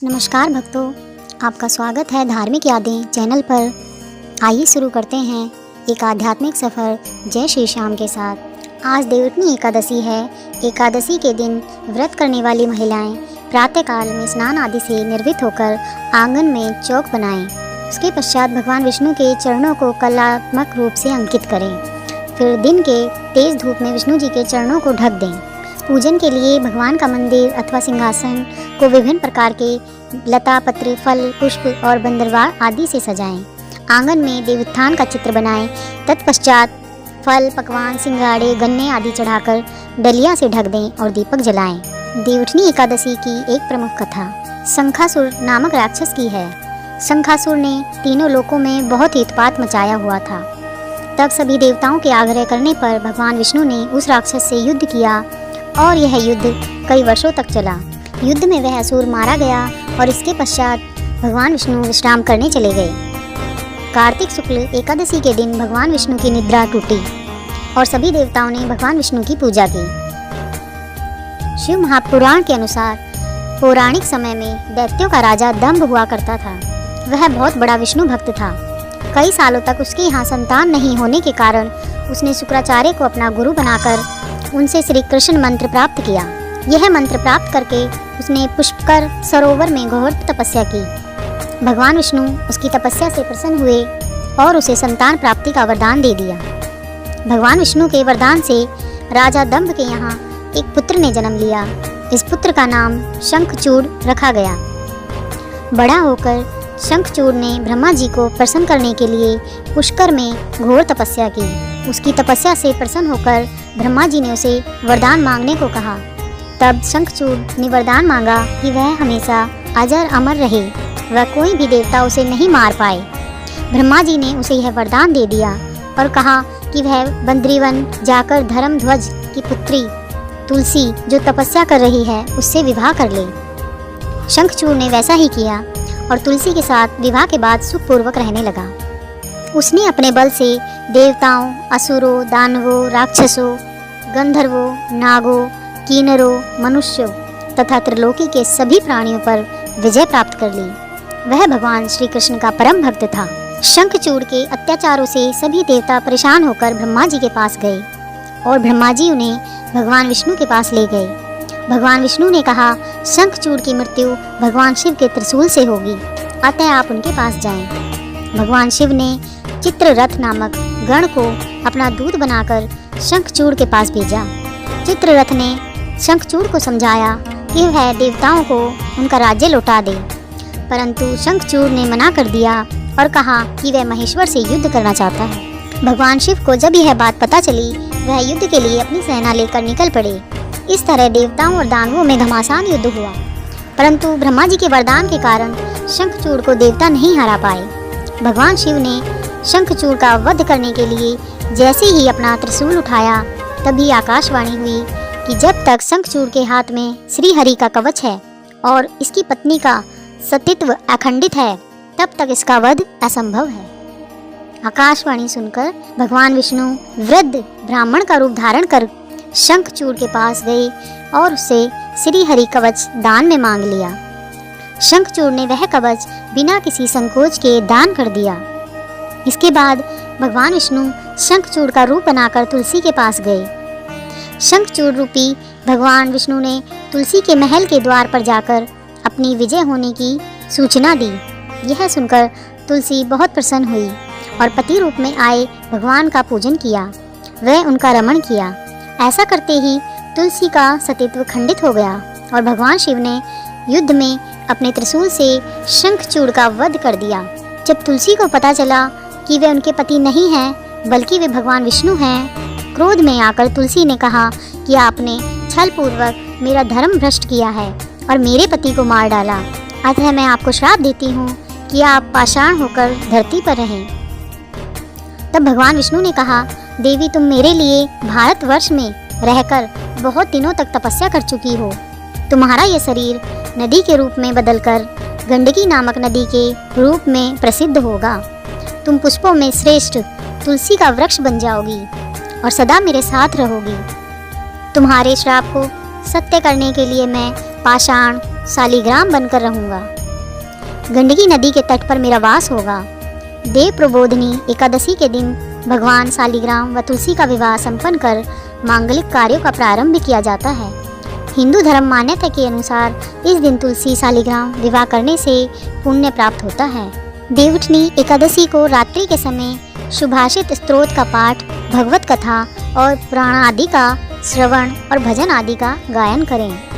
नमस्कार भक्तों, आपका स्वागत है धार्मिक यादें चैनल पर। आइए शुरू करते हैं एक आध्यात्मिक सफ़र जय श्री श्याम के साथ। आज देवउठनी एकादशी है। एकादशी के दिन व्रत करने वाली महिलाएं प्रातःकाल में स्नान आदि से निर्वित होकर आंगन में चौक बनाएं। उसके पश्चात भगवान विष्णु के चरणों को कलात्मक रूप से अंकित करें। फिर दिन के तेज धूप में विष्णु जी के चरणों को ढक दें। पूजन के लिए भगवान का मंदिर अथवा सिंहासन को विभिन्न प्रकार के लता पत्र, फल, पुष्प और बंदरवाल आदि से सजाएं। आंगन में देवोत्थान का चित्र बनाएं। तत्पश्चात फल, पकवान, सिंगाड़े, गन्ने आदि चढ़ाकर डलिया से ढक दें और दीपक जलाएं। देवउठनी एकादशी की एक प्रमुख कथा शंखासुर नामक राक्षस की है। शंखासुर ने तीनों लोकों में बहुत ही उत्पात मचाया हुआ था। तब सभी देवताओं के आग्रह करने पर भगवान विष्णु ने उस राक्षस से युद्ध किया और यह युद्ध कई वर्षों तक चला। युद्ध में वह असुर मारा गया और इसके पश्चात भगवान विष्णु विश्राम करने चले गए। कार्तिक शुक्ल एकादशी के दिन भगवान विष्णु की निद्रा टूटी और सभी देवताओं ने भगवान विष्णु की पूजा की। शिव महापुराण के अनुसार पौराणिक समय में दैत्यों का राजा दंभ हुआ करता था। वह बहुत बड़ा विष्णु भक्त था। कई सालों तक उसके यहाँ संतान नहीं होने के कारण उसने शुक्राचार्य को अपना गुरु बनाकर उनसे श्री कृष्ण मंत्र प्राप्त किया। यह मंत्र प्राप्त करके उसने पुष्कर सरोवर में घोर तपस्या की। भगवान विष्णु उसकी तपस्या से प्रसन्न हुए और उसे संतान प्राप्ति का वरदान दे दिया। भगवान विष्णु के वरदान से राजा दंभ के यहाँ एक पुत्र ने जन्म लिया। इस पुत्र का नाम शंखचूड़ रखा गया। बड़ा होकर शंखचूड़ ने ब्रह्मा जी को प्रसन्न करने के लिए पुष्कर में घोर तपस्या की। उसकी तपस्या से प्रसन्न होकर ब्रह्मा जी ने उसे वरदान मांगने को कहा। तब शंखचूड़ ने वरदान मांगा कि वह हमेशा अजर अमर रहे, वह कोई भी देवता उसे नहीं मार पाए। ब्रह्मा जी ने उसे यह वरदान दे दिया और कहा कि वह बंद्रीवन जाकर धर्मध्वज की पुत्री तुलसी जो तपस्या कर रही है उससे विवाह कर ले। शंखचूड़ ने वैसा ही किया और तुलसी के साथ विवाह के बाद सुखपूर्वक रहने लगा। उसने अपने बल से देवताओं, असुरों, दानवों, राक्षसों, गंधर्वों, नागों, किन्नरों, मनुष्यों तथा त्रिलोकी के सभी प्राणियों पर विजय प्राप्त कर ली। वह भगवान श्री कृष्ण का परम भक्त था। शंखचूड़ के अत्याचारों से सभी देवता परेशान होकर ब्रह्मा जी के पास गए और ब्रह्मा जी उन्हें भगवान विष्णु के पास ले गए। भगवान विष्णु ने कहा, शंखचूड़ की मृत्यु भगवान शिव के त्रिशूल से होगी, अतः आप उनके पास जाएं। भगवान शिव ने चित्ररथ नामक गण को अपना दूत बनाकर शंखचूड़ के पास भेजा। चित्ररथ ने शंखचूड़ को समझाया कि वह देवताओं को उनका राज्य लौटा दे, परंतु शंखचूड़ ने मना कर दिया और कहा कि वह महेश्वर से युद्ध करना चाहता है। भगवान शिव को जब यह बात पता चली, वह युद्ध के लिए अपनी सेना लेकर निकल पड़े। इस तरह देवताओं और दानवों में घमासान युद्ध हुआ, परंतु ब्रह्मा जी के वरदान के कारण शंखचूड़ को देवता नहीं हरा पाए। भगवान शिव ने शंखचूड़ का वध करने के लिए जैसे ही अपना त्रिशूल उठाया, तभी आकाशवाणी हुई कि जब तक शंखचूड़ के हाथ में श्री हरि का कवच है और इसकी पत्नी का सतीत्व अखंडित है, तब तक इसका वध असंभव है। आकाशवाणी सुनकर भगवान विष्णु वृद्ध ब्राह्मण का रूप धारण कर शंखचूड़ के पास गए और उससे श्री हरि कवच दान में मांग लिया। शंखचूड़ ने वह कवच बिना किसी संकोच के दान कर दिया। इसके बाद भगवान विष्णु शंखचूड़ का रूप बनाकर तुलसी के पास गए। शंखचूड़ रूपी भगवान विष्णु ने तुलसी के महल के द्वार पर जाकर अपनी विजय होने की सूचना दी। यह सुनकर तुलसी बहुत प्रसन्न हुई और पति रूप में आए भगवान का पूजन किया। वह उनका रमण किया। ऐसा करते ही तुलसी का सतीत्व खंडित हो गया और भगवान शिव ने युद्ध में अपने त्रिशूल से शंखचूड़ का वध कर दिया। जब तुलसी को पता चला कि वे उनके पति नहीं हैं बल्कि वे भगवान विष्णु हैं, क्रोध में आकर तुलसी ने कहा कि आपने छलपूर्वक मेरा धर्म भ्रष्ट किया है और मेरे पति को मार डाला, अतः मैं आपको श्राप देती हूँ कि आप पाषाण होकर धरती पर रहें। तब भगवान विष्णु ने कहा, देवी तुम मेरे लिए भारतवर्ष में रहकर बहुत दिनों तक तपस्या कर चुकी हो। तुम्हारा यह शरीर नदी के रूप में बदलकर गंडकी नामक नदी के रूप में प्रसिद्ध होगा। तुम पुष्पों में श्रेष्ठ तुलसी का वृक्ष बन जाओगी और सदा मेरे साथ रहोगी। तुम्हारे श्राप को सत्य करने के लिए मैं पाषाण, शालिग्राम बनकर रहूँगा। गंडकी नदी के तट पर मेरा वास होगा। देव प्रबोधिनी एकादशी के दिन भगवान शालिग्राम व तुलसी का विवाह संपन्न कर मांगलिक कार्यों का प्रारंभ किया जाता है। हिंदू धर्म मान्यता के अनुसार इस दिन तुलसी शालिग्राम विवाह करने से पुण्य प्राप्त होता है। देवउठनी एकादशी को रात्रि के समय सुभाषित स्तोत्र का पाठ, भगवत कथा और पुराण आदि का श्रवण और भजन आदि का गायन करें।